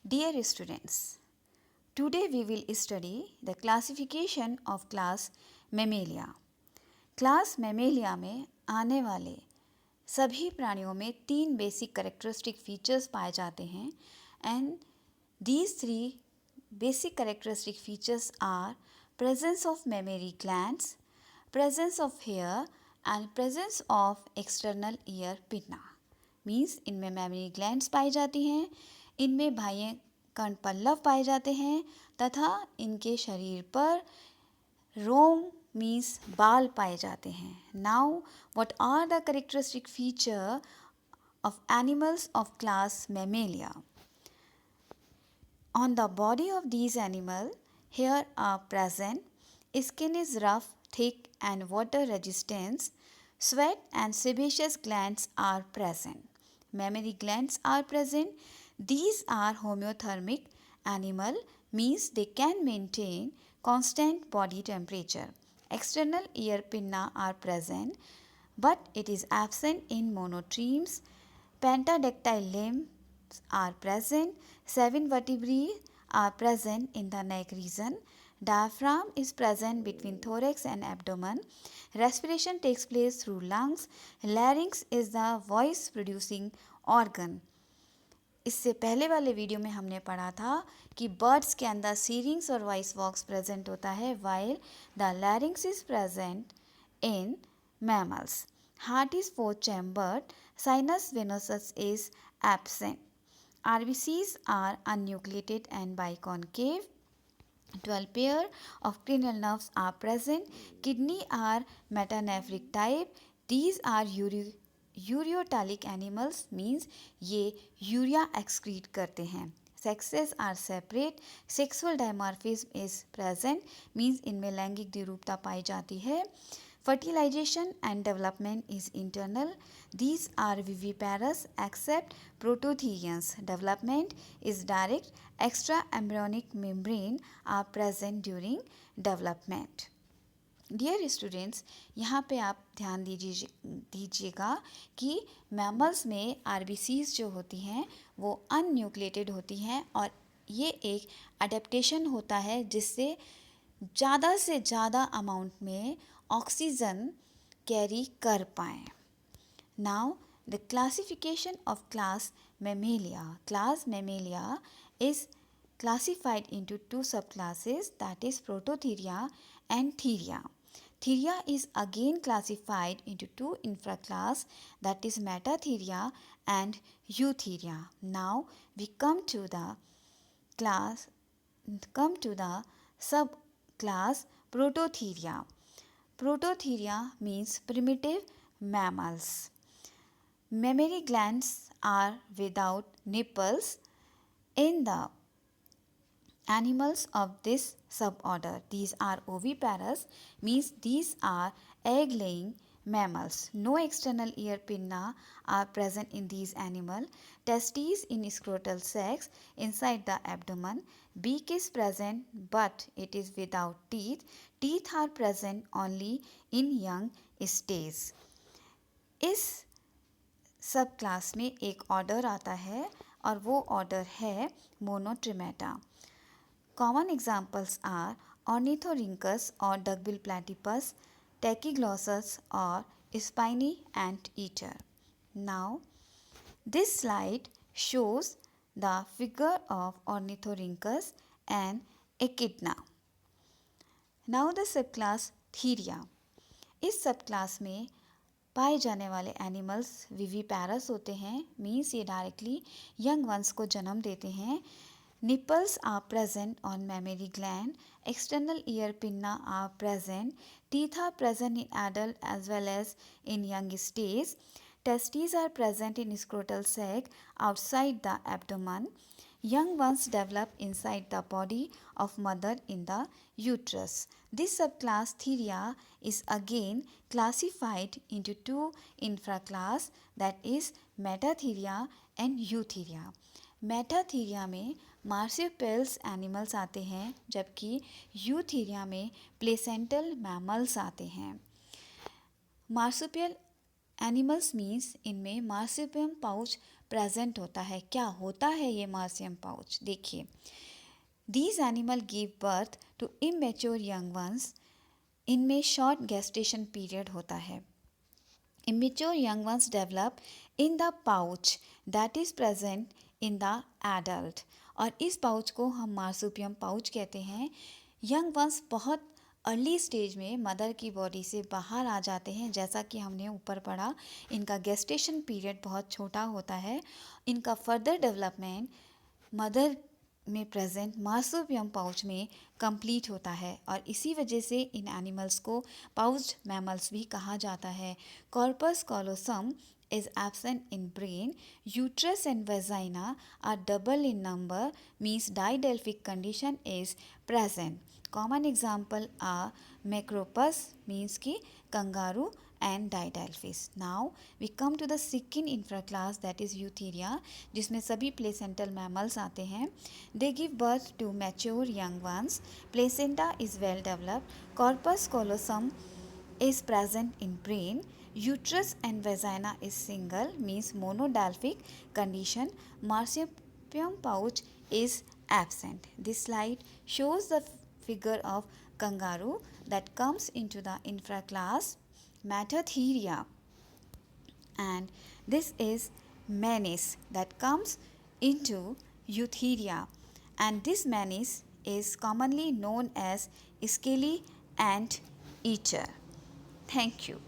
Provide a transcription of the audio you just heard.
Dear students, today we will study the classification of class Mammalia. Class Mammalia में आने वाले सभी प्राणियों में 3 बेसिक कैरेक्टरिस्टिक फीचर्स पाए जाते हैं and these 3 basic characteristic features are presence of mammary glands, presence of hair and presence of external ear pinna. Means इनमें मेमरी ग्लैंड्स पाई जाती हैं, इनमें बाह्य कर्णपल्लव पाए जाते हैं तथा इनके शरीर पर रोम मीन्स बाल पाए जाते हैं. Now what are the characteristic feature of animals of class Mammalia? On the body of these animals, hair are present, skin is rough, thick and water resistant, sweat and sebaceous glands are present. Mammary glands are present. These are homeothermic animal, means they can maintain constant body temperature. External ear pinna are present, but it is absent in monotremes. Pentadactyl limbs are present. 7 vertebrae are present in the neck region. Diaphragm is present between thorax and abdomen. Respiration takes place through lungs. Larynx is the voice producing organ. इससे पहले वाले video में हमने पढ़ा था कि birds के अंदर सीरिंग्स और वॉइस बॉक्स प्रेजेंट होता है while the larynx is present in mammals. Heart is 4 chambered. Sinus venosus is absent. RBCs are unnucleated and biconcave. 12 pair of cranial nerves are present. Kidney are metanephric type. These are ureotelic animals, means ये urea excrete करते हैं. Sexes are separate. Sexual dimorphism is present, means इनमें लैंगिक द्विरूपता पाई जाती है. Fertilization and development is internal. These are viviparous except prototherians. Development is direct. Extra embryonic membrane are present during development. Dear students, यहाँ पे आप ध्यान दीजिएगा कि मैमल्स में आरबीसीज जो होती हैं वो अनन्यूक्लिएटेड होती हैं और ये एक अडेप्टेशन होता है जिससे ज़्यादा से ज़्यादा अमाउंट में ऑक्सीजन कैरी कर पाएँ. Now the classification of class Mammalia. Class Mammalia is classified into 2 subclasses, that is Prototheria and Theria. Theria is again classified into 2 infraclass, that is Metatheria and Eutheria. Now we come to the subclass Prototheria. Prototheria means primitive mammals. Mammary glands are without nipples in the animals of this suborder. These are oviparous, means these are egg-laying mammals. No external ear pinna are present in these animals. Testes in scrotal sacs inside the abdomen. Beak is present but it is without teeth. Teeth are present only in young stage. इस सब class में एक order आता है और वो order है मोनोट्रिमेटा. Common examples are Ornithorhynchus or duckbill platypus, Tachyglossus or spiny anteater. Now, this slide shows the figure of Ornithorhynchus and Echidna. Now the subclass Theria. इस सबक्लास में पाए जाने वाले एनिमल्स विविपैरस होते हैं, मीन्स ये डायरेक्टली यंग वंस को जन्म देते हैं. Nipples are present on mammary gland. External ear pinna are present. Teeth are present in adult as well as in young stage. Testes are present in scrotal sac outside the abdomen. Young ones develop inside the body of mother in the uterus. This subclass Theria is again classified into 2 infraclass, that is Metatheria and Eutheria. Metatheria में मार्सिपेल्स animals आते हैं जबकि Eutheria में placental mammals आते हैं. Marsupial animals means इनमें मार्सिपियम pouch present होता है। क्या होता है ये मार्सियम पाउच? देखिए, these animal give birth to immature young ones. इनमें शॉर्ट गेस्टेशन पीरियड होता है। Immature young ones develop in the pouch that is present in the adult. और इस पाउच को हम मार्सुपियम पाउच कहते हैं। यंग वंस बहुत अर्ली स्टेज में मदर की बॉडी से बाहर आ जाते हैं। जैसा कि हमने ऊपर पढ़ा, इनका गेस्टेशन पीरियड बहुत छोटा होता है। इनका फर्दर डेवलपमेंट मदर में प्रेजेंट मार्सुपियम पाउच में कंप्लीट होता है और इसी वजह से इन एनिमल्स को पाउच्ड मैमल्स भी कहा जाता है। Corpus callosum is absent in brain. Uterus and vagina are double in number, means didelphic condition is present. Common example are Macropus, means ki kangaroo, and Didelphis. Now we come to the second infraclass, that is Eutheria, जिसमें सभी placental mammals आते हैं. They give birth to mature young ones. Placenta is well developed. Corpus callosum is present in brain. Uterus and vagina is single, means monodalphic condition. Marsupium pouch is absent. This slide shows the figure of kangaroo that comes into the infraclass Metatheria, and this is Menis that comes into Eutheria, and this Menis is commonly known as scaly ant eater. Thank you.